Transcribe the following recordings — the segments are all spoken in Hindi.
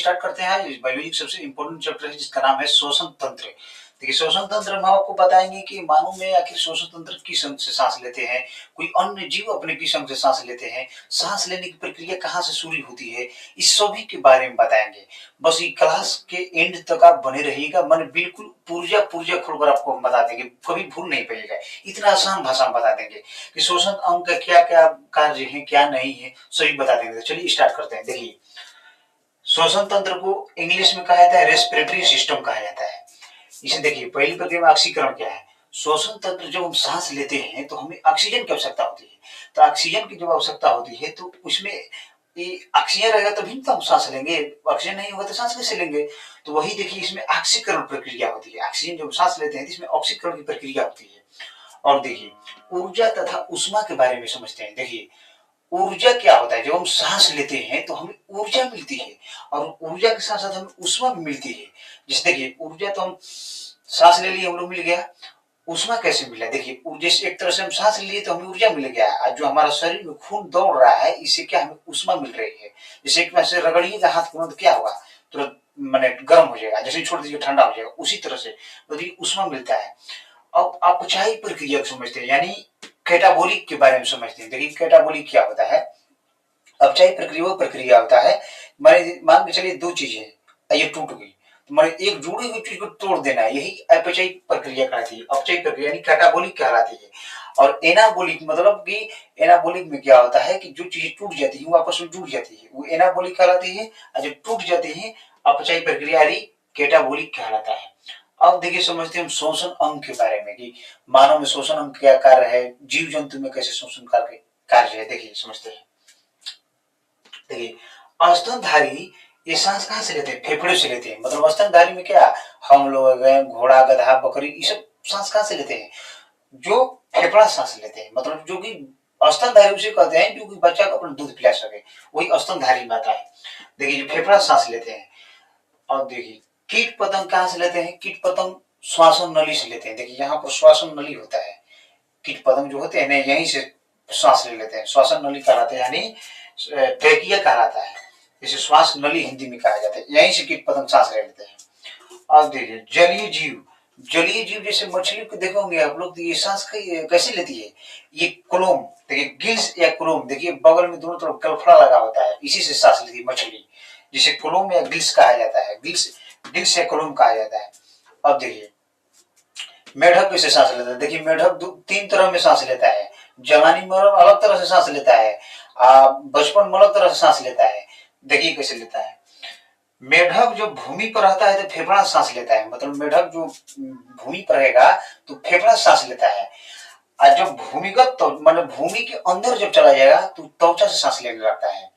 स्टार्ट करते हैं। बायोलॉजी सबसे इंपॉर्टेंट चैप्टर है जिसका नाम है श्वसन तंत्र। देखिए श्वसन तंत्र में हम आपको बताएंगे कि मानव में आखिर श्वसन तंत्र किस अंग से सांस लेते हैं, कोई अन्य जीव अपने किस अंग से सांस लेते हैं, सांस लेने की प्रक्रिया कहाँ से शुरू होती है, इस सभी के बारे में बताएंगे। बस ये क्लास के एंड तक आप बने रहिएगा, मन बिल्कुल पुर्जा पुर्जा खोलकर आपको हम बता देंगे, कभी भूल नहीं पाइएगा। इतना आसान भाषा में बता देंगे कि श्वसन अंग का क्या क्या कार्य है, क्या नहीं है, सभी बता देंगे। चलिए स्टार्ट करते हैं। देखिए श्वसन तंत्र को इंग्लिश में कहा जाता है रेस्पिरेटरी सिस्टम कहा जाता है। इसे देखिए पहली प्रक्रिया में ऑक्सीकरण क्या है। श्वसन तंत्र जब हम सांस लेते हैं तो हमें ऑक्सीजन की आवश्यकता होती है। तो ऑक्सीजन की जब आवश्यकता होती है तो उसमें ये ऑक्सीजन रहेगा तभी तो हम सांस लेंगे, ऑक्सीजन नहीं होगा तो सांस कैसे लेंगे। तो वही देखिए इसमें ऑक्सीकरण प्रक्रिया होती है। ऑक्सीजन जब सांस लेते हैं तो इसमें ऑक्सीकरण की प्रक्रिया होती है। और देखिए ऊर्जा तथा उष्मा के बारे में समझते हैं। देखिए ऊर्जा क्या होता है, जब हम सांस लेते हैं तो हमें ऊर्जा मिलती है और ऊर्जा के साथ साथ हमें उष्मा भी मिलती है। जैसे देखिए ऊर्जा तो हम सांस ले लिए, हम लोग मिल गया, उष्मा कैसे मिला। देखिए जैसे एक तरह से हम सांस लिए तो हमें ऊर्जा मिल गया, और जो हमारा शरीर में खून दौड़ रहा है इससे क्या हमें उष्मा मिल रही है। जैसे एक वैसे रगड़िएगा हाथ को तो क्या होगा, तुरंत मैंने गर्म हो जाएगा, जैसे छोड़ दीजिए ठंडा हो जाएगा, उसी तरह से उष्मा मिलता है। अब अपचायी प्रक्रिया को समझते हैं, यानी कैटाबोलिक के बारे में समझते हैं। देखिए कैटाबोलिक क्या होता है। अपचायी प्रक्रिया वो प्रक्रिया होता है, मान के चलिए दो चीजें ये टूट गई, तो मैंने एक जुड़ी हुई चीज को तोड़ देना है, यही अपचायी प्रक्रिया कहलाती है। अपचायी प्रक्रिया यानी कैटाबोलिक कहलाती है। और एनाबोलिक मतलब कि एनाबोलिक में क्या होता है कि जो चीजें टूट जाती है वो आपस में जुड़ जाती है, वो एनाबोलिक कहलाती है। और जो टूट जाती है अपचायी प्रक्रिया यानी कैटाबोलिक कहलाता है। अब देखिए समझते हैं हम श्वसन अंग के बारे में कि मानव में श्वसन अंग क्या कार्य है, जीव जंतु में कैसे श्वसन कार्य है। देखिए समझते हैं। देखिए स्तनधारी ये सांस कहाँ से लेते हैं, फेफड़े से लेते हैं। मतलब स्तनधारी में क्या, हम लोग घोड़ा गधा बकरी ये सब सांस कहाँ से लेते हैं, जो फेफड़ा सांस लेते हैं। मतलब जो कि स्तनधारी उसे कहते हैं जो कि बच्चा को अपना दूध पिला सके, वही स्तनधारी माता है। देखिए जो फेफड़ा सांस लेते हैं। और देखिए कीट पतंग कहाँ से लेते हैं, कीट पतंग श्वासन नली से लेते हैं। देखिए यहाँ पर श्वासन नली होता है, कीट पतंग जो होते हैं यहीं से श्वास ले लेते हैं, श्वासन नली कहलाते हैं, यानी ट्रेकिया कहलाता है, इसे श्वास नली हिंदी में कहा जाता है, यहीं से कीट पतंग सांस ले लेते हैं। अब देखिए जलीय जीव, जलीय जीव जैसे मछली को देखोगे आप लोग, तो ये सांस कैसे लेती है, ये क्लोम, देखिए गिल्स या क्लोम, देखिए बगल में दोनों तरफ गलफड़ा लगा होता है, इसी से सांस लेती है मछली, जिसे क्लोम या गिल्स कहा जाता है, गिल्स या क्लोम कहा जाता है। अब देखिए मेढक कैसे सांस लेता है। देखिए मेढक तीन तरह में सांस लेता है, जवानी में अलग तरह से सांस लेता है, बचपन में अलग तरह से सांस लेता है। देखिए कैसे लेता है। मेढक जो भूमि पर रहता है तो फेफड़ा सांस लेता है, मतलब मेढक जो भूमि पर रहेगा तो फेफड़ा सांस लेता है। और जब भूमिगत तो मतलब भूमि के अंदर जब चला जाएगा तो त्वचा से सांस लेने लगता है।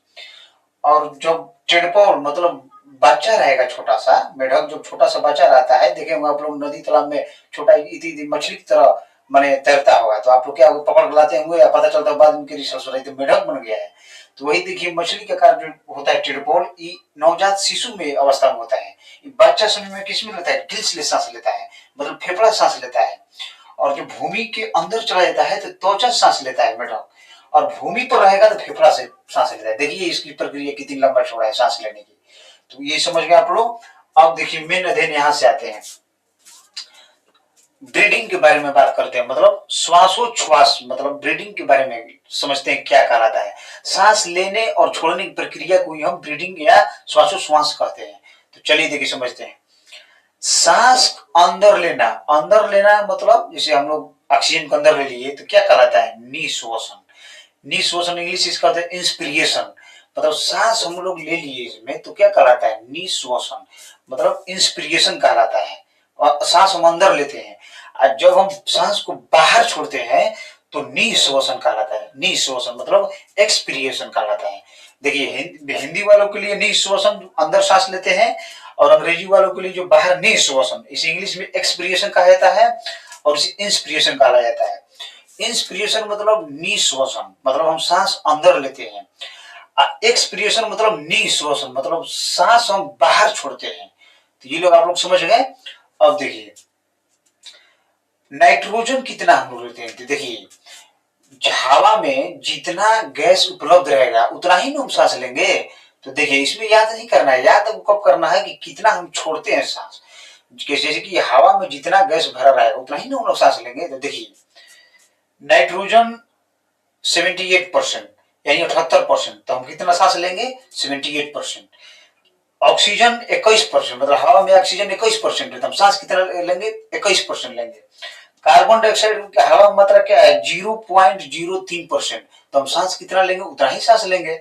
और जब टेडपोल मतलब बच्चा रहेगा छोटा सा, मेढक जब छोटा सा बच्चा रहता है, देखेंगे आप लोग नदी तालाब में छोटा इतनी मछली की तरह माने तैरता होगा, तो आप लोग क्या पकड़ के लाते होंगे या पता चलता है बाद में रिसर्च हो रही तो मेढक बन गया है। तो वही देखिए मछली का कार्य जो होता है टेडपोल, ये नवजात शिशु में अवस्था में होता है। बच्चा समय में किस में लेता है, गिल्स ले सांस लेता है, मतलब फेफड़ा सांस लेता है। और जो भूमि के अंदर चला जाता है तो त्वचा सांस लेता है मेढक, और भूमि पर रहेगा तो फेफड़ा से सांस लेता है। देखिए इसकी प्रक्रिया कितनी लंबा चौड़ा है सांस लेने की, तो ये समझ गए आप लोग। अब देखिए मेन अध्ययन यहां से आते हैं, ब्रीडिंग के बारे में बात करते हैं, मतलब श्वासोच्छ्वास, मतलब ब्रीडिंग के बारे में समझते हैं क्या कहलाता है। सांस लेने और छोड़ने की प्रक्रिया को हम ब्रीडिंग या श्वासोच्छ्वास कहते हैं। तो चलिए देखिए समझते हैं। सांस अंदर लेना मतलब जैसे हम लोग ऑक्सीजन को अंदर ले लिए तो क्या कहलाता है, निश्वसन। निश्वसन इंग्लिश इसका होता है इंस्पिरेशन, मतलब सांस हम लोग ले लिए इसमें तो क्या कहलाता है, निश्वसन, मतलब इंस्पिरेशन कहलाता है। और सांस हम अंदर लेते हैं, और जब हम सांस को बाहर छोड़ते हैं तो निश्वसन कहलाता है। निश्वसन मतलब एक्सपीरिएशन कहलाता है। देखिए हिंदी वालों के लिए निश्वसन अंदर सांस लेते हैं, और अंग्रेजी वालों के लिए जो बाहर निश्वसन, इसे इंग्लिश में एक्सपीरिएशन कहा जाता है और इसे इंस्पिरेशन कहा जाता है। इंस्पिरेशन मतलब निश्वसन, मतलब हम सांस अंदर लेते हैं। एक्सपीरिएशन मतलब निश्वसन, मतलब सांस हम बाहर छोड़ते हैं। तो ये लोग आप लोग समझ गए। अब देखिए नाइट्रोजन कितना हम लोग लेते हैं, तो देखिए हवा में जितना गैस उपलब्ध रहेगा उतना ही हम सांस लेंगे। तो देखिए इसमें याद नहीं करना है, याद कब करना है कि कितना हम छोड़ते हैं सांस। जैसे कि हवा में जितना गैस भरा रहेगा उतना ही ना हम लोग सांस लेंगे। तो देखिए नाइट्रोजन 78% यानी 78%, तो हम कितना सांस लेंगे 78%। ऑक्सीजन 21%, मतलब हवा में ऑक्सीजन 21% है, तो हम सांस कितना लेंगे 21% लेंगे। कार्बन डाइऑक्साइड की हवा में मात्रा क्या है 0.03%, तो हम सांस कितना लेंगे उतना ही सांस लेंगे।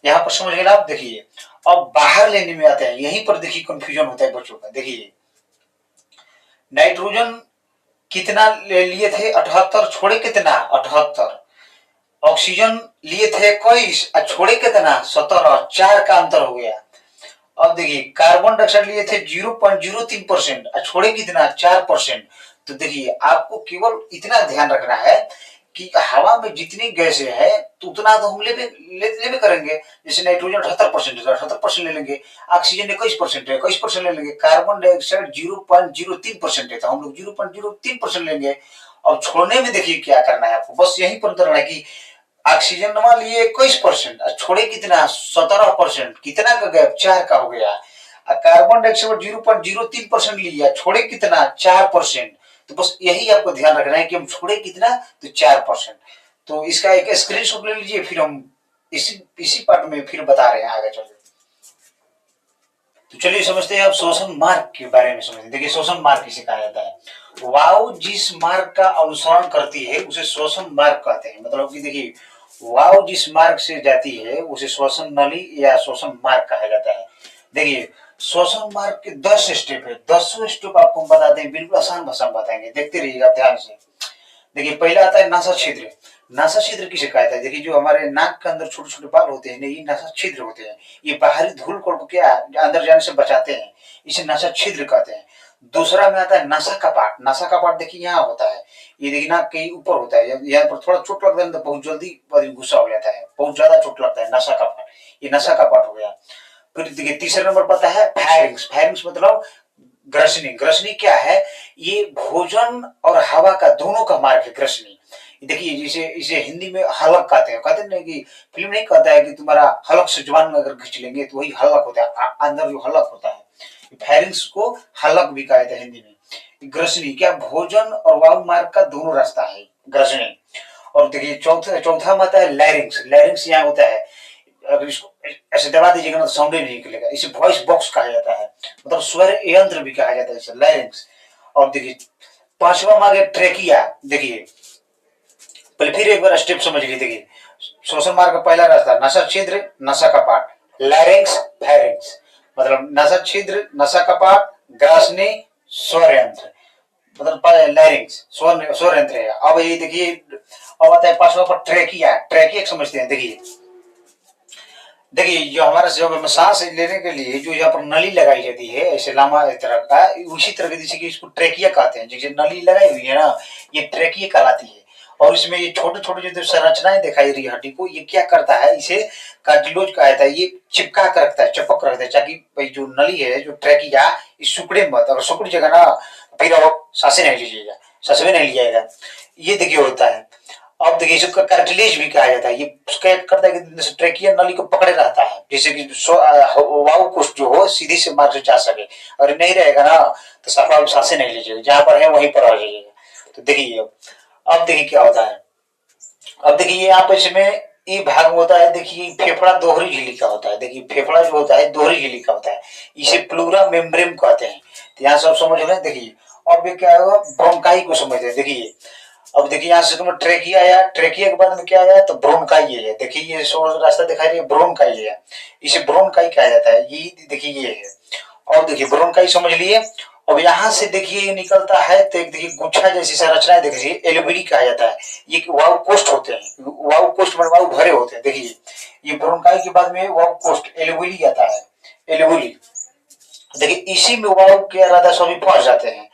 यहाँ पर समझ गए आप। देखिए अब बाहर लेने में आते हैं, यहीं पर देखिए कंफ्यूजन होता है बच्चों का। देखिए नाइट्रोजन कितना ले लिए थे 78, छोड़े कितना 78। ऑक्सीजन लिए थे 21 और छोड़े कितना 17, 4 का अंतर हो गया। अब देखिए कार्बन डाइऑक्साइड लिए थे 0.03% और छोड़े कितना 4%। तो देखिए आपको केवल इतना ध्यान रखना है कि हवा में जितनी गैसें है तो उतना तो हम ले करेंगे। जैसे नाइट्रोजन 78% है, 78% ले लेंगे। ऑक्सीजन 21% है, 21% ले लेंगे। कार्बन डाइऑक्साइड 0.03% है, तो हम लोग 0.03% लेंगे। अब छोड़ने में देखिए क्या करना है आपको, बस यही पर उतरना है कि ऑक्सीजन मान लिए 21% छोड़े कितना 17%, कितना का गैप 4 का हो गया। कार्बन डाइऑक्साइड 0.03% लिया, छोड़े कितना 4%। तो बस यही आपको ध्यान रखना है कि हम छोड़े कितना तो 4%। तो इसका एक स्क्रीनशॉट ले लीजिए, फिर हम इसी पार्ट में फिर बता रहे हैं आगे चल। तो चलिए समझते हैं अब श्वसन मार्ग के बारे में समझते हैं। देखिए श्वसन मार्ग किसे कहा जाता है। वायु जिस मार्ग का अनुसरण करती है उसे श्वसन मार्ग कहते हैं। मतलब कि देखिए वायु जिस मार्ग से जाती है उसे श्वसन नली या श्वसन मार्ग कहा जाता है। देखिए श्वसन मार्ग के 10 स्टेप है, 10 स्टेप आपको हम बताते हैं, बिल्कुल आसान भाषा में बताएंगे, देखते रहिएगा ध्यान से। देखिए पहला आता है नासा छिद्र। नासा छिद्र किसे कहा जाता है। देखिए जो हमारे नाक के अंदर छोटे छोटे बाल होते हैं ये नासा छिद्र होते हैं। ये बाहरी धूल को क्या अंदर जाने से बचाते हैं, इसे नासा छिद्र कहते हैं। दूसरा में आता है नासा कपाट। नासा कपाट देखिए यहाँ होता है, ये देखिए नाक के ऊपर होता है, यहाँ पर थोड़ा चोट लगता है तो बहुत जल्दी गुस्सा हो जाता है, बहुत ज्यादा चोट लगता है, नासा कपाट, ये नासा कपाट हो गया। फिर देखिए तीसरे नंबर पर आता है फैरिंग्स। फैरिंग्स मतलब ग्रसनी। ग्रसनी क्या है, ये भोजन और हवा का दोनों का मार्ग है ग्रसनी। देखिए जिसे इसे हिंदी में हलक कहते हैं। कहते नहीं कि फिल्म नहीं कहता है कि तुम्हारा हलक से जुबान में अगर खींच लेंगे तो वही हलक होता है, अंदर जो हलक होता है। फैरिंग्स को हलक भी कहा जाता है हिंदी में। ग्रसनी क्या भोजन और वायु मार्ग का दोनों रास्ता है ग्रसनी। और देखिए चौथा में आता है लैरिंग्स। लैरिंग्स यहाँ होता है, अगर इसको ऐसे दबा दीजिएगा ना तो साउंड ही नहीं निकलेगा, इसे वॉइस बॉक्स कहा जाता है, मतलब स्वर यंत्र भी कहा जाता है इसे, लैरिंग्स। और देखिए पांचवा मार्ग ट्रेकिया। देखिए पहले फिर एक बार स्टेप समझ लीजिए। देखिए श्वसन मार्ग का पहला रास्ता नसा छिद्र, नसा कपाट, लैरिंग्स, फैरिंग्स। मतलब नसा छिद्र, नसा कपाट, ग्रासनी, स्वर यंत्र, मतलब लैरिंग्स स्वर यंत्र है। अब ये देखिए अब आता है पांचवा पर ट्रेकिया। ट्रेकिया समझते हैं। देखिए जो हमारा जो सांस लेने के लिए जो यहाँ पर नली लगाई जाती है ऐसे लामा तरह का, उसी तरह जैसे कि इसको ट्रेकिया कहते हैं। जैसे नली लगाई हुई है ना, ये ट्रेकिया कहलाती है। और इसमें ये छोटे छोटे जो संरचनाएं दिखाई रही है हड्डी को, ये क्या करता है, इसे कार्टिलेज कहा जाता है। ये चिपका कर रखता है, चिपक रखता है, ताकि जो नली है जो ट्रेकिया इस सुकड़े मत, अगर सुकड़ जाएगा ना फिर सांसें नहीं लीजिएगा, सांस भी नहीं लिया जाएगा। ये देखिए होता है। अब देखिए इसको कार्टिलेज भी कहा जाता है। ये क्या करता है कि ट्रेकिया नली को पकड़े रहता है, जैसे कि वायु कोष जो हो सीधे से मार्ग से जा सके। अगर नहीं रहेगा ना तो सफा सांसें नहीं लीजिएगा, जहां पर है वहीं पर आ जाइएगा। तो देखिए अब देखिए क्या होता है। अब देखिए यहाँ पर इसमें ये भाग होता है, देखिए फेफड़ा दोहरी झिल्ली का होता है। देखिए फेफड़ा जो होता है दोहरी झिल्ली का होता है, इसे प्लूरा मेम्ब्रेन कहते हैं। तो यहाँ सब समझ रहे हैं। देखिए अब ये क्या होगा, ब्रोंकाई को समझते हैं। देखिए अब देखिए यहाँ से तुम्हें ट्रेकिया आया, ट्रेकिया के बाद में क्या आया तो ब्रोंकाई है। देखिए ये रास्ता दिखाई रही है, ब्रोंकाई है, इसे ब्रोंकाई कहा जाता है। ये देखिए ये है। और देखिए ब्रोंकाई समझ लिए। अब यहाँ से देखिए निकलता है तो एक देखिए गुच्छा जैसी संरचना देखिए एल्वेली कहा जाता है। ये वायु कोष्ठ होते हैं, वायु कोष्ठ में वायु भरे होते हैं। देखिए ये ब्रोंकाई के बाद में वायु कोष्ठ एल्वेली आता है, एल्वेली। देखिए इसी में वायु के राधा सभी फंस जाते हैं।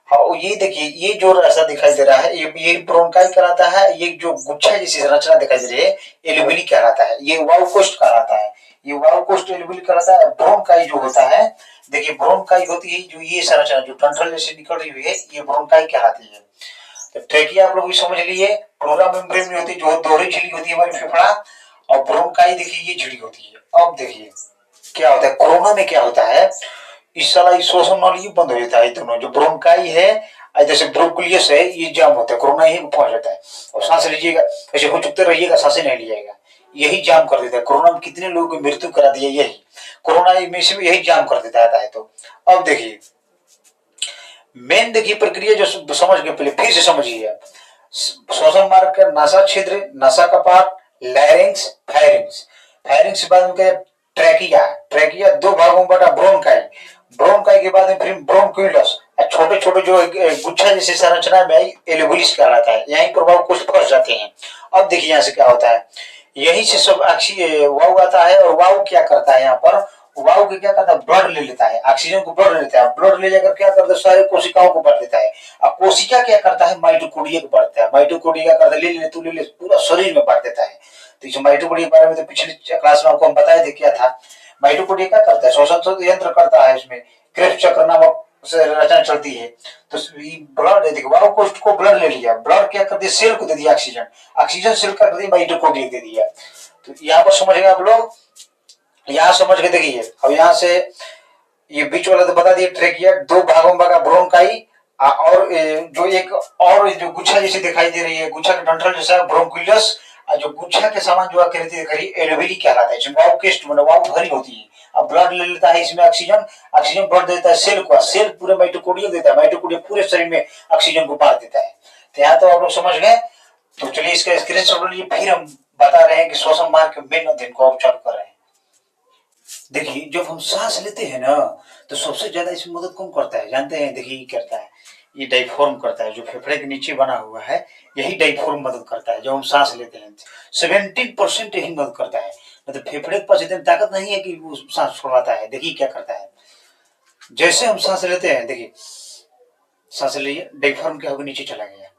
और ये देखिए ये जो रास्ता दिखाई दे रहा है ये ब्रोंकाई कहलाता है। ये जो गुच्छा जैसी संरचना दिखाई दे रही है एल्वेली कहलाता है, ये वायु कोष्ठ कहलाता है। ये वायु कोष्ठ एल्वेली कहलाता है। ब्रोंकाई जो होता है, देखिए ब्रोंकाई होती है जो ये संरचना जो टंठल जैसे निकल रही हुई है, ये ब्रोंकाई कहलाती है। तो ट्रेकिया आप लोग भी समझ लिए। प्लूरा मेम्ब्रेन में होती है जो दोहरी झिल्ली होती है हमारी फेफड़ा। और ब्रोंकाई देखिए ये झिड़ी होती है। अब देखिए क्या होता है कोरोना में, क्या होता है इस साला इस श्वसन नली बंद हो जाता है, दोनों जो ब्रोंकाई है जैसे ब्रोंकुलियस है ये जाम होता है, कोरोना यही पहुंच जाता है और सांस लीजिएगा ऐसे हो चुकते रहिएगा, सांसें नहीं लिएगा, यही जाम कर देता है। कोरोना में कितने लोगों की मृत्यु करा दिया, यही कोरोना में से यही जाम कर देता है। तो अब देखिए मेन देखिए प्रक्रिया जो समझ गए, पहले फिर से समझिए आप। श्वसन मार्ग का नासा छिद्र, नासा कपाट, लैरिंक्स, फायरिंग्स, फायरिंग्स के बाद में क्या ट्रैकिया, ट्रैकिया दो भागों में बटा, ब्रोंकाई, ब्रोंकाई के बाद में फिर ब्रोंक्यूलस, छोटे छोटे जो गुच्छा जैसी संरचना में एल्वेओलिस कहलाता है, यहीं प्रभाव कुछ फंस जाते हैं। अब देखिए यहाँ से क्या होता है, यहीं से सब वायु आता है और वायु क्या करता है यहाँ पर, वायु के क्या करता है ब्लड ले लेता है, ऑक्सीजन को ब्लड ले लेता है, ब्लड ले जाकर क्या करता है सारे कोशिकाओं को बढ़ देता है। अब कोशिका क्या करता है माइटोकॉन्ड्रिया को बढ़ता है, माइटोकॉन्ड्रिया क्या करता है ले ले तू ले ले पूरा शरीर में बढ़ देता है। तो इस माइटोकॉन्ड्रिया के बारे में तो पिछले क्लास में आपको हम बताए थे क्या था। माइटोकॉन्ड्रिया क्या करता है श्वसन यंत्र करता है, इसमें क्रेब्स चक्र नामक से रचना चलती है। तो ब्लड देखिए वायु कोष्ठ को ब्लड ले लिया, ब्लड क्या कर दिया सेल को दे दिया ऑक्सीजन, ऑक्सीजन सेल कर दिया माइटोकॉन्ड्रिया दे दिया। तो यहाँ पर समझ गए आप लोग, यहाँ समझ के देखिए। अब यहाँ से ये बीच वाला तो बता दिया ट्रेकिया दो भागों में भागा, ब्रोंकाई और जो एक और जो गुच्छा जैसी दिखाई दे रही है, गुच्छा का डंठल जैसा ब्रोंकुलस, जो गुच्छा के समान जो आकृति दिख रही है एल्वेओली कहलाता है, इसमें वायु केस्ट मतलब वायु भरी होती है। अब ब्लड ले लेता है इसमें ऑक्सीजन, ऑक्सीजन ब्लड देता है सेल को, सेल पूरे माइटोकॉन्ड्रिया देता है, माइटोकॉन्ड्रिया पूरे शरीर में ऑक्सीजन को बांट देता है। तो यहाँ तो आप लोग समझ गए। तो चलिए इसका स्क्रीनशॉट लिए फिर हम बता रहे हैं कि श्वसन मार्ग के मेन अध्ययन को आप चालू कर रहे हैं। देखिए जब हम सांस लेते हैं ना तो सबसे ज्यादा इसमें मदद कौन करता है जानते हैं, देखिए करता है ये डायफ्राम करता है, जो फेफड़े के नीचे बना हुआ है यही डायफ्राम मदद करता है। जब हम सांस लेते हैं 17% यही मदद करता है, मतलब फेफड़े के पास इतनी ताकत नहीं है कि वो सांस छोड़वाता है। देखिए क्या करता है, जैसे हम सांस लेते हैं देखिए सांस लिए डायफ्राम क्या होगा नीचे चला गया,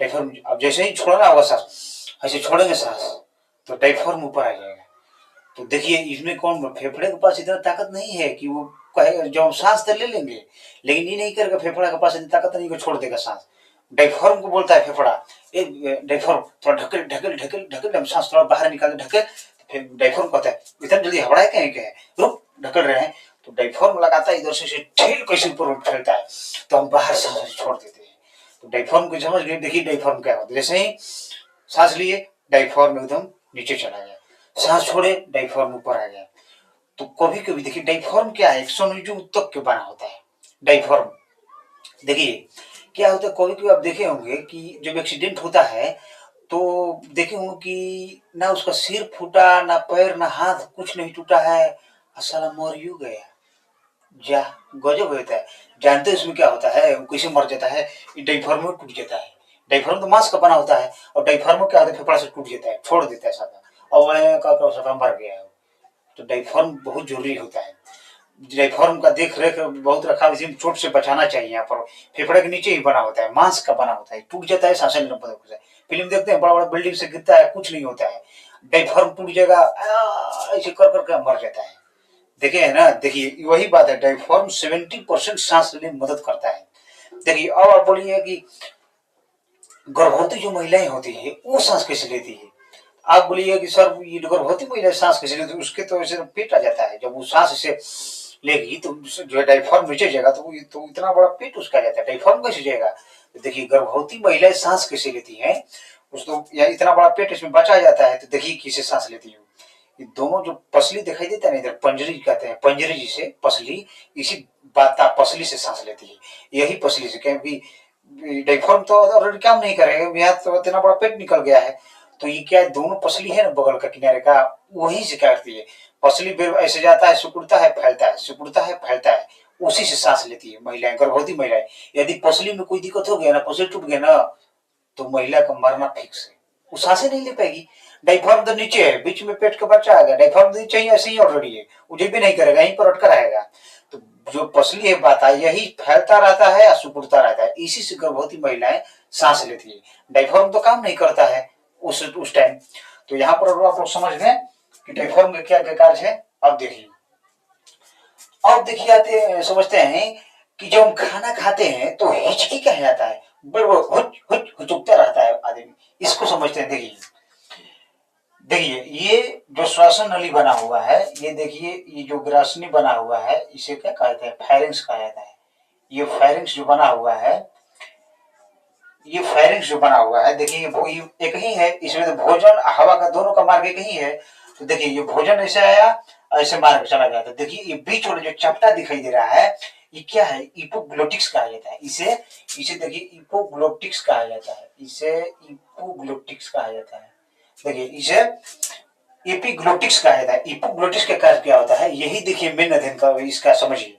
डायफ्राम अब जैसे ही छोड़ना होगा सांस ऐसे छोड़ेंगे सांस तो डायफ्राम ऊपर आ जाएगा। तो देखिए इसमें कौन फेफड़े के पास इतना ताकत नहीं है कि वो कहे जब हम सांस तो ले लेंगे लेकिन ये नहीं करेगा, फेफड़ा के पास इतनी ताकत नहीं कि छोड़ देगा सांस। डायफ्राम को बोलता है फेफड़ा ए डायफ्राम थोड़ा ढकेल ढकेल ढकेल ढकेल, हम सांस थोड़ा बाहर निकाल ढकेल, फिर डायफ्राम कहता है इतना जल्दी हबड़ाए कहीं क्या है रुक ढकल रहे हैं, तो डायफ्राम लगाता है इधर से ठेल कैसे ऊपर फैलता है तो हम बाहर सांस छोड़ देते हैं। तो डायफ्राम को समझ गए, देखिए डायफ्राम क्या होता है, जैसे ही सांस लिए डायफ्राम एकदम नीचे चला गया, सांस छोड़े डायफ्राम ऊपर आ गया। तो कभी कभी देखिए डायफ्राम क्या है, 190 ऊतक के बना होता है डायफ्राम। देखिए क्या होता है कभी कभी आप देखे होंगे कि जब एक्सीडेंट होता है तो देखे होंगे कि ना उसका सिर फूटा ना पैर ना हाथ कुछ नहीं टूटा है, साला मर यूं गया जा, गजब होता है। जानते हैं इसमें क्या होता है कैसे मर जाता है, डायफ्राम टूट जाता है। डायफ्राम तो मांस का बना होता है और डायफ्राम क्या होता है फेफड़ा से टूट जाता है, छोड़ देता है साला और वह का मर गया है। तो डायफ्राम बहुत जरूरी होता है, डायफ्राम का देख रेख बहुत रखा, इसी में चोट से बचाना चाहिए। यहाँ पर फेफड़े के नीचे ही बना होता है, मांस का बना होता है, टूट जाता है सांसें लेना पड़ता है। फिल्म देखते हैं बड़ा बड़ा बिल्डिंग से गिरता है कुछ नहीं होता है, डायफ्राम टूट जाएगा ऐसे कर करके मर जाता है। देखे है ना, देखिए वही बात है डायफ्राम 70% सांस लेने में मदद करता है। देखिए अब आप बोलिए कि गर्भवती जो महिलाएं होती है वो सांस कैसे लेती है, आप बोलिए कि सर ये गर्भवती महिला सांस कैसे लेती है, उसके तो ऐसे पेट आ जाता है, जब वो सांस से लेगी तो जो है डायफ्राम नीचे जाएगा तो इतना बड़ा पेट उसका जाता है, डायफ्राम कैसे जाएगा। तो देखिए गर्भवती महिलाएं सांस कैसे लेती हैं, उस तो या इतना बड़ा पेट इसमें बचा जाता है, तो देखिए किसे सांस लेती है। ये दोनों जो पसली दिखाई देता है ना इधर पंजरी कहते हैं, पंजरी जिसे पसली, इसी बाता पसली से सांस लेती है, यही पसली से, क्योंकि डायफ्राम तो ऑलरेडी काम नहीं करेगा, यहाँ तो इतना बड़ा पेट निकल गया है। तो ये क्या है दोनों पसली है ना बगल का किनारे का वहीं से काटती है, पसली फिर ऐसे जाता है सिकुड़ता है फैलता है, सिकुड़ता है फैलता है, उसी से सांस लेती है महिलाएं, गर्भवती महिलाएं। यदि पसली में कोई दिक्कत हो गया ना, पसली टूट गया ना तो महिला का मरना फिक्स है, वो सांसें नहीं ले पाएगी। डायफ्राम तो नीचे है, बीच में पेट का बच्चा आ गया, डायफ्राम तो नीचे ही ऐसे ही ऑलरेडी है, वो भी नहीं करेगा, यहीं पर अटका रहेगा। तो जो पसली है बात है यही फैलता रहता है या सिकुड़ता रहता है, इसी से गर्भवती महिलाएं सांस लेती है, डायफ्राम तो काम नहीं करता है उस टाइम। तो यहाँ पर आप लोग समझ गए कि डायफ्राम का क्या क्या कार्य है। अब देखिए आते समझते हैं कि जब हम खाना खाते हैं तो हिचकी कहा जाता है, हुचुकता रहता है आदमी, इसको समझते हैं। देखिए देखिए ये जो श्वसन नली बना हुआ है, ये देखिए ये जो ग्रासनी बना हुआ है इसे क्या कहते हैं, फेरिंक्स कहा जाता है। ये फेरिंक्स जो बना हुआ है, ये फेरिंक्स जो बना हुआ है, देखिए ये एक ही है, इसमें तो भोजन हवा का दोनों का मार्ग एक ही है। तो देखिए ये भोजन ऐसे आया, ऐसे मार्ग चला गया। तो देखिए ये बीच वाला जो चपटा दिखाई दे रहा है, ये क्या है, इपोग्लोटिक्स कहा जाता है। इसे इसे देखिए इपोग्लोटिक्स कहा जाता है, इसे इपोग्लोटिक्स कहा जाता है। देखिए इसे एपिग्लोटिक्स कहा जाता है। इपोग्लोटिक्स का कार्य क्या होता है, यही देखिए मेन अध्ययन का इसका समझिए।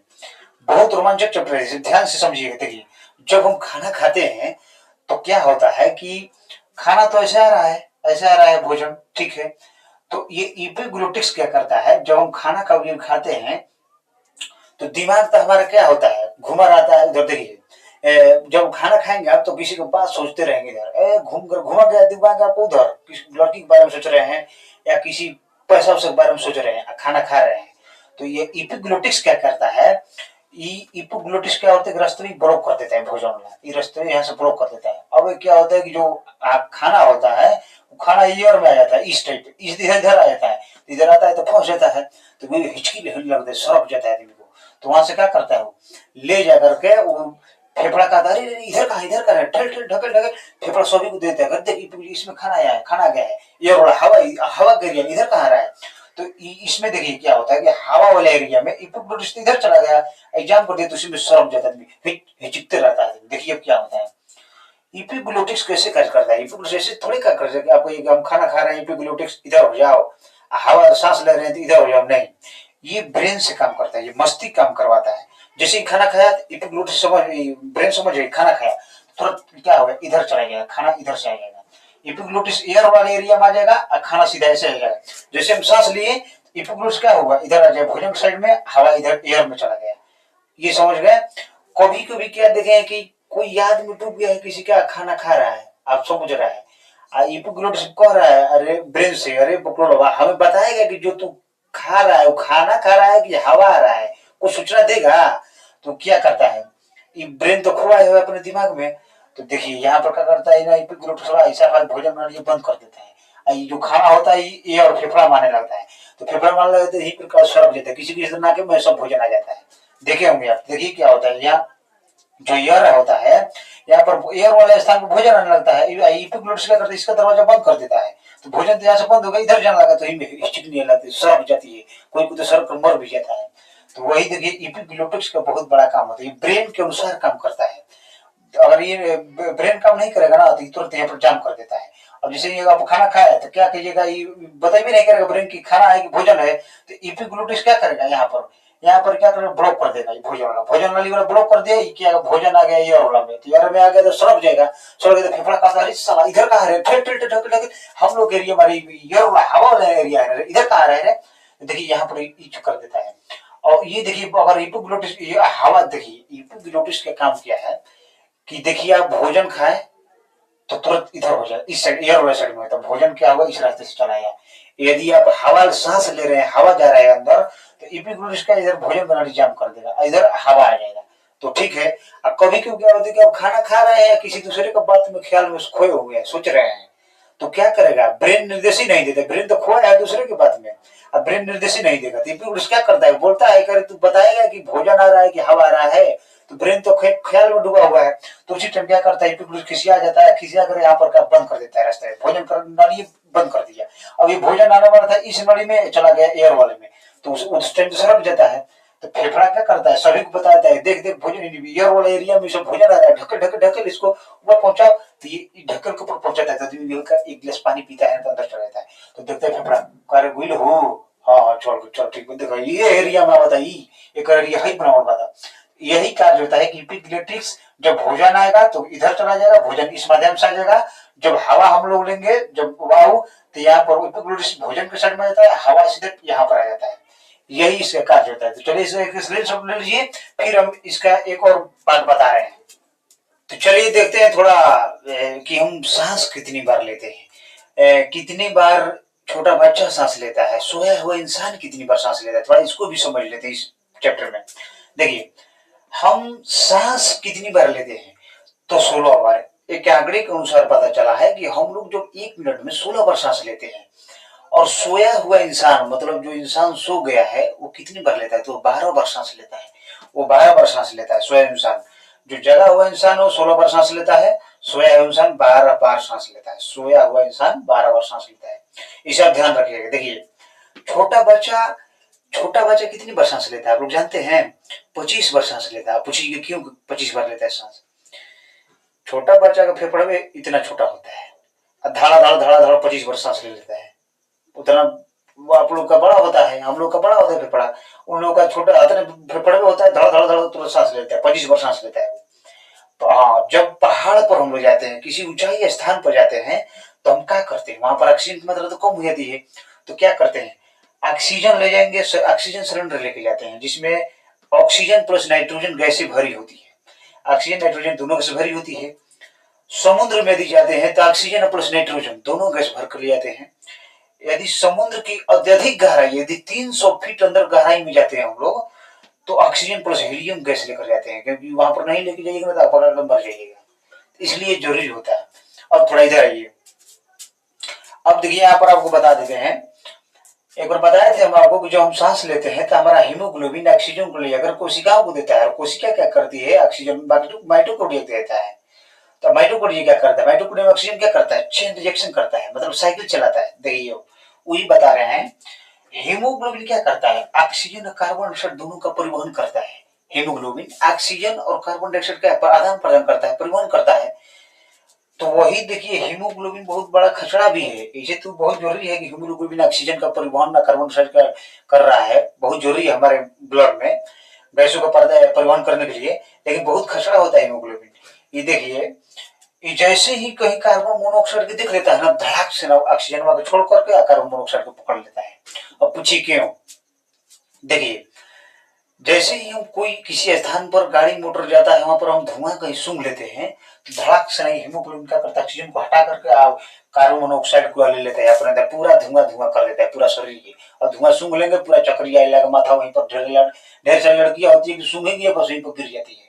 बहुत रोमांचक चैप्टर है, ध्यान से समझिएगा। देखिए जब हम खाना खाते हैं तो क्या होता है कि खाना तो ऐसे आ रहा है, ऐसे आ रहा है भोजन, ठीक है। तो ये इपिग्लोटिक्स क्या करता है, जब हम खाना का उपयोग खाते हैं तो दिमाग तो हमारा क्या होता है, घुमा रहता है उधर। देखिए जब खाना खाएंगे आप तो किसी के बात सोचते रहेंगे, इधर घुमा गया दिमाग आपको उधर, किसी लड़की के बारे में सोच रहे हैं या किसी पैसा के बारे में सोच रहे हैं, खाना खा रहे हैं। तो ये इपिग्लोटिक्स क्या करता है, इपोग्लोटिस क्या होता है, रस्तरी ब्लॉक कर देता है भोजन वाला, ये रस्तरी यहाँ से ब्लॉक कर देता है। अब क्या होता है कि जो खाना होता है वो खाना ईयर में आ जाता है, इस टाइप इस इधर आ जाता है, इधर आता है तो फंस जाता है, तो वो हिचकी लगता है, सड़क जाता है आदमी को। तो वहां से क्या करता है, वो ले जा करके वो फेफड़ा का इधर का ठल ठल ढकल ढकल फेफड़ा सभी को देता है, देख इसमें खाना आया है, खाना गया है, ये हवा हवा गिर गया, इधर कहाँ रहा है। तो इसमें देखिए क्या होता है कि हवा वाले एरिया में इपोग्लोटिस इधर चला गया, एग्जाम को दे तो उसमें सरक जाता है, हिचकते रहता है। देखिए अब क्या होता है, इपिग्लोटिक्स कैसे कार्य करता है। इपिग्लोटिक्स ऐसे थोड़ी क्या कर सकते, आपको हम खाना खा रहे हैं इपिग्लोटिक्स इधर हो जाओ, हवा सांस ले रहे हैं तो इधर हो जाओ, नहीं। ये ब्रेन से काम करता है, ये मस्तिष्क काम करवाता है। जैसे ही खाना खाया इपिग्लोटिक्स समझ, ब्रेन समझ जाए खाना खाया, तुरंत क्या होगा, इधर चला जाएगा, खाना इधर से आ जाएगा। इपिग्लोटिस एयर वाले एरिया में आ जाएगा और खाना सीधा ऐसे आ जाएगा। जैसे हम सांस लिए इपिग्लोटिस क्या होगा, इधर आ जाए भोजन साइड में, हवा इधर एयर में चला गया। ये समझ गए। कभी कभी क्या देखे कि कोई याद में डूब गया है, किसी का खाना खा रहा है, आप समझ रहा है, इपिग्लोटिस कह रहा है अरे ब्रेन से, अरे बकलोल हमें बताएगा कि जो तू खा रहा है वो खाना खा रहा है कि हवा आ रहा है, कुछ सूचना देगा। तो क्या करता है, ये ब्रेन तो खोया हुआ है अपने दिमाग में। तो देखिए यहाँ पर क्या करता है ना, इपिग्लोटिस ऐसा भोजन बनाने बंद कर देता है, ये जो खाना होता है ये और फेफड़ा मारने लगता है। तो फेफड़ा मारने लगता है, यही प्रकार सड़क जाता है, किसी किसी नाके में सब भोजन आ जाता है। देखे होंगे आप, देखिए क्या होता है, यहाँ जो एयर होता है, यहाँ पर एयर वाले स्थान पर भोजन आने लगता है, इपिग्लोटिस क्या करता है, इसका दरवाजा बंद कर देता है। तो भोजन तो यहाँ से बंद हो गया, इधर जाने लगा, तो हिचकने लगती है, सड़क जाती है, कोई को तो सड़क पर मर भी जाता है। तो वही देखिए इपिग्लोटिक्स का बहुत बड़ा काम होता है, ये ब्रेन के अनुसार काम करता है। अगर ये ब्रेन काम नहीं करेगा ना तो तुरंत यहाँ पर जाम कर देता है। अब जैसे ये आप खाना खाया है तो क्या कीजिएगा, ये बताई भी नहीं करेगा ब्रेन की खाना है कि भोजन है। तो इपिग्लोटिस क्या करेगा, यहाँ पर क्या करेगा, ब्लॉक कर देगा, भोजन वाली वाला ब्लॉक कर दिया, क्या भोजन आ गया ईयर वाला में, तो ईयर में आ गया तो सड़क जाएगा, सड़क तो फेफड़ा का साला इधर कहाँ रहे, ठेल ठेल ठेल ठेल, हम लोग एरिया हमारी ईयर वाला हवा वाला एरिया है, इधर कहाँ रहे। देखिए यहाँ पर कर देता है। और ये देखिए अगर इपिग्लोटिस हवा, देखिए इपिग्लोटिस का काम क्या है कि देखिए आप भोजन खाए तो तुरंत इधर हो जाए, इस साइड एयर वाले साइड में, तो भोजन क्या होगा, इस रास्ते से चला जाए। यदि आप हवा सांस ले रहे हैं, हवा जा रहा है अंदर, तो इपिग्लोटिस का इधर भोजन बनाने जाम कर देगा, इधर हवा आ जाएगा, तो ठीक है। अब कभी क्यों क्या होता है कि आप खाना खा रहे हैं, किसी दूसरे का बात में ख्याल में खोए हुए हैं, सोच रहे हैं, तो क्या करेगा, ब्रेन निर्देश ही नहीं देता, ब्रेन तो खोया है दूसरे की बात में, अब ब्रेन निर्देश ही नहीं देगा। तो इपिग्लोटिस क्या करता है, बोलता है करे तू बताएगा कि भोजन आ रहा है कि हवा आ रहा है, तो ब्रेन तो ख्याल में डूबा हुआ है। तो उसी टाइम क्या करता है, इपिग्लोटिस खिसिया जाता है, खिसिया कर यहाँ पर का बंद कर देता है रास्ते, भोजन नाली बंद कर दिया। अब ये भोजन आने वाला था इस नाली में चला गया एयर वाले में, तो उस टाइम तो सड़क जाता है। तो फेफड़ा क्या करता है, सभी को बताता है, देख देख भोजन एयर वाला एरिया में सब भोजन आ रहा है, ढक्कल ढक्कल ढक्कल इसको ऊपर पहुंचाओ। तो ये ढक्कल के ऊपर पहुंचाता है, तो एक गिलास पानी पीता है तो अंदर चला जाता है। तो देखते हैं फेफड़ा करे गुल हो, हाँ चल चल ठीक है, देखो ये एरिया में बताइए, एक एरिया ही बनावट बता। यही कार्य होता है कि इपिग्लोटिक्स, जब भोजन आएगा तो इधर चला जाएगा, भोजन इस माध्यम से आ जाएगा। जब हवा हम लोग लेंगे, जब वायु, तो यहाँ पर इपिग्लोटिक्स भोजन के साइड में जाता है, हवा सीधे यहाँ पर आ जाता है। यही इसका कार्य होता है। तो चलिए इसे एक स्क्रीनशॉट ले लीजिए, फिर हम इसका एक और बात बता रहे हैं। तो चलिए देखते हैं थोड़ा कि हम सांस कितनी बार लेते हैं, कितनी बार छोटा बच्चा सांस लेता है, सोया हुआ इंसान कितनी बार सांस लेता है, थोड़ा इसको भी समझ लेते हैं इस चैप्टर में। देखिए हम सांस कितनी बार लेते हैं, तो 16 बार। एक आंकड़े के अनुसार पता चला है कि हम लोग जो 1 मिनट में 16 बार सांस लेते हैं। और सोया हुआ इंसान मतलब जो इंसान सो गया है वो कितनी बार लेता है, तो 12 बार सांस लेता है। वो 12 बार सांस लेता है सोया इंसान। जो जगा हुआ इंसान वो 16 बार सांस लेता है, सोया हुआ इंसान 12 बार सांस लेता है। सोया हुआ इंसान 12 बार सांस लेता है। इसे आप ध्यान रखिएगा। देखिए छोटा बच्चा छोटा बच्चा कितनी बार सांस लेता है आप लोग जानते हैं? 25 बार सांस लेता है। पूछिए क्यों 25 बार लेता है सांस? छोटा बच्चा का फेफड़ा में इतना छोटा होता है, धाड़ा धाड़ा धाड़ा धाड़ा 25 बार सांस ले लेता है। उतना वो आप लोग का बड़ा होता है, हम लोग का बड़ा होता है फेफड़ा, उन लोगों का छोटा इतने फेफड़े में होता है, धड़ धड़ धड़ तुरंत सांस लेता है, 25 बार सांस लेता है। तो हाँ, जब पहाड़ पर हम लोग जाते हैं, किसी ऊंचाई स्थान पर जाते हैं, तो हम क्या करते हैं? वहां पर ऑक्सीजन की मात्रा तो कम हो जाती है, तो क्या करते हैं? ऑक्सीजन ले जाएंगे, ऑक्सीजन सिलेंडर लेके जाते हैं जिसमें ऑक्सीजन प्लस नाइट्रोजन गैसें भरी होती है। ऑक्सीजन नाइट्रोजन दोनों गैस भरी होती है। समुद्र में यदि जाते हैं तो ऑक्सीजन प्लस नाइट्रोजन दोनों गैस भर कर ले जाते हैं। यदि समुद्र की अत्यधिक गहराई, यदि 300 फीट अंदर गहराई में जाते हैं हम लोग, तो ऑक्सीजन प्लस हीलियम गैस लेकर जाते हैं, क्योंकि वहां पर नहीं लेके जाइएगा तो आप अगर मर जाइएगा, इसलिए जरूरी होता है। अब थोड़ा इधर आइए। अब देखिए यहाँ पर आपको बता देते हैं, एक बार बताए थे हम आपको कि जो हम सांस लेते हैं तो हमारा हीमोग्लोबिन ऑक्सीजन को लेकर कोशिकाओं को देता है, और कोशिका क्या करती है? ऑक्सीजन माइटोकॉन्ड्रिया देता है। तो माइटोकॉन्ड्रिया क्या करता है? माइटोकॉन्ड्रिया ऑक्सीजन क्या करता है? चेन रिएक्शन करता है, मतलब साइकिल चलाता है। देखिए वही बता रहे हैं। हीमोग्लोबिन क्या करता है? ऑक्सीजन और कार्बन डाइऑक्साइड दोनों का परिवहन करता है। हीमोग्लोबिन ऑक्सीजन और कार्बन डाइऑक्साइड का आदान प्रदान करता है, परिवहन करता है। तो वही देखिए, हीमोग्लोबिन बहुत बड़ा खतरा भी है। इसे तो बहुत जरूरी है कि हीमोग्लोबिन ऑक्सीजन का परिवहन ना कार्बन डाइऑक्साइड का कर रहा है, बहुत जरूरी है हमारे ब्लड में गैसों का परिवहन करने के लिए, लेकिन बहुत खतरा होता है हीमोग्लोबिन। ये देखिए, ये जैसे ही कहीं कार्बन मोनोऑक्साइड को देख लेता है ना, धड़ाक से ना ऑक्सीजन को छोड़ करके कार्बन मोनोऑक्साइड को पकड़ लेता है। अब पूछिए क्यों? देखिए, जैसे ही हम कोई किसी स्थान पर गाड़ी मोटर जाता है, वहां पर हम धुआं कहीं सूंघ लेते हैं, तो धड़ाक से नहीं हीमोग्लोबिन क्या करता है? ऑक्सीजन को हटा करके कार्बन मोनोऑक्साइड को ले लेता है अपने अंदर, पूरा धुआं धुआं कर देता है पूरा शरीर की। और धुआं सूंघ लेंगे पूरा चक्रिया लगा, माथा वहीं पर ढेर सारी लड़कियां होती है कि सूंघेंगी बस वहीं पर गिर जाती है।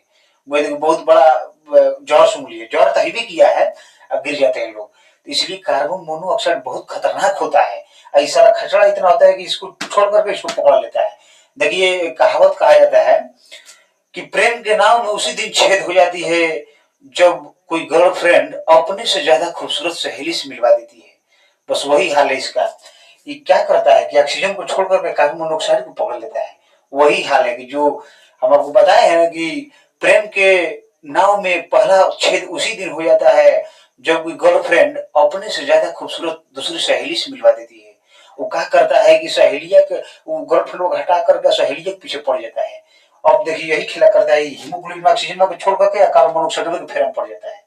वो देखो बहुत बड़ा ज्वर सूंघ लिए, ज्वर तो भी किया है, अब गिर जाते हैं लोग। तो इसलिए कार्बन मोनोऑक्साइड बहुत खतरनाक होता है। ऐसा खतरा इतना होता है कि इसको छोड़ करके इसको पकड़ लेता है। देखिए कहावत कहा जाता है कि प्रेम के नाम में उसी दिन छेद हो जाती है जब कोई गर्लफ्रेंड अपने से ज्यादा खूबसूरत सहेली से मिलवा देती है। बस वही हाल है इसका। ये क्या करता है कि ऑक्सीजन को छोड़कर के कार्बन मोनोऑक्साइड को पकड़ लेता है। वही हाल है कि जो हम आपको बताए हैं कि प्रेम के नाव में पहला छेद उसी दिन हो जाता है जब कोई गर्लफ्रेंड अपने से ज्यादा खूबसूरत दूसरी सहेली से मिलवा देती है। वो क्या करता है कि सहेलिया के वो गर्लफ्रेंड को हटा करके सहेलिया के पीछे पड़ जाता है। अब देखिए यही खेला करता है, हीमोग्लोबिन ऑक्सीजन को छोड़ करके कार्बन मोनोऑक्साइड में फेरम पड़ जाता है।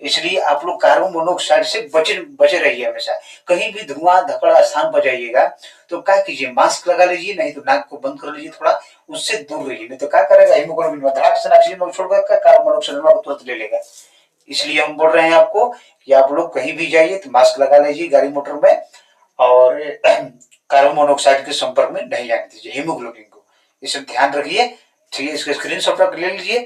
इसलिए आप लोग कार्बन मोनोऑक्साइड से बचे रहिए हमेशा। कहीं भी धुआं धकड़ा स्थान पर जाइएगा तो क्या कीजिए? मास्क लगा लीजिए, नहीं तो नाक को बंद कर लीजिए, थोड़ा उससे दूर रहिए, नहीं तो क्या करेगा? हीमोग्लोबिन ऑक्सीजन को छोड़कर कार्बन मोनोऑक्साइड को तुरंत ले लेगा। इसलिए हम बोल रहे हैं आपको कि आप लोग कहीं भी जाइए तो मास्क लगा लीजिए गाड़ी मोटर में, और कार्बन मोनोऑक्साइड के संपर्क में नहीं जाने दीजिए हीमोग्लोबिन को। ये सब ध्यान रखिए। ठीक है, इसका स्क्रीनशॉट ले लीजिए।